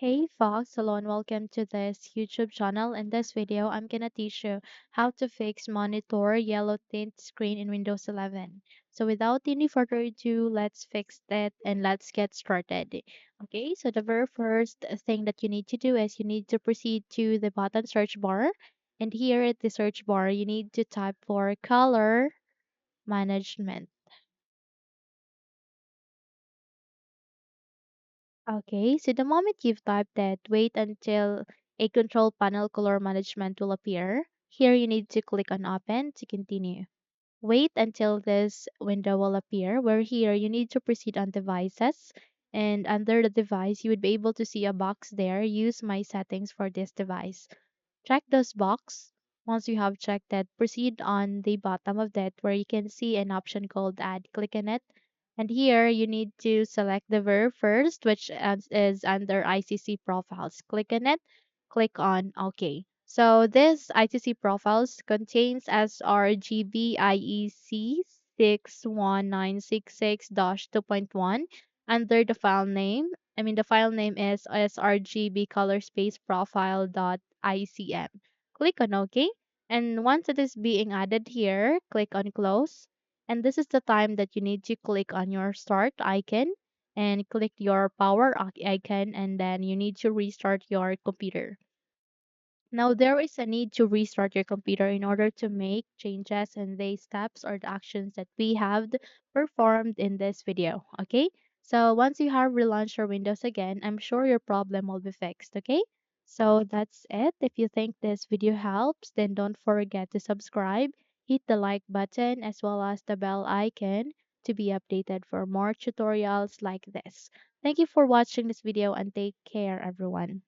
Hey Fox, hello and welcome to this YouTube channel. In this video, I'm gonna teach you how to fix monitor yellow tint screen in Windows 11. So without any further ado, let's fix that and let's get started. Okay, so the very first thing that you need to do is you need to proceed to the bottom search bar. And here at the search bar, you need to type for color management. Okay, so the moment you've typed that, wait until a control panel color management will appear. Here you need to click on open to continue. Wait until this window will appear, where here you need to proceed on devices. And under the device, you would be able to see a box there. Use my settings for this device. Check this box. Once you have checked that, proceed on the bottom of that where you can see an option called add. Click on it. And here you need to select the very first, which is under ICC profiles. Click on it. Click on OK. So this ICC profiles contains sRGB IEC 61966-2.1 under the file name. The file name is sRGB color space profile.icm. Click on OK. And once it is being added here, click on close. And this is the time that you need to click on your start icon and click your power icon, and then you need to restart your computer. Now, there is a need to restart your computer in order to make changes in the steps or the actions that we have performed in this video. Okay, so once you have relaunched your Windows again, I'm sure your problem will be fixed. Okay, so that's it. If you think this video helps, then don't forget to subscribe, hit the like button, as well as the bell icon to be updated for more tutorials like this. Thank you for watching this video and take care, everyone.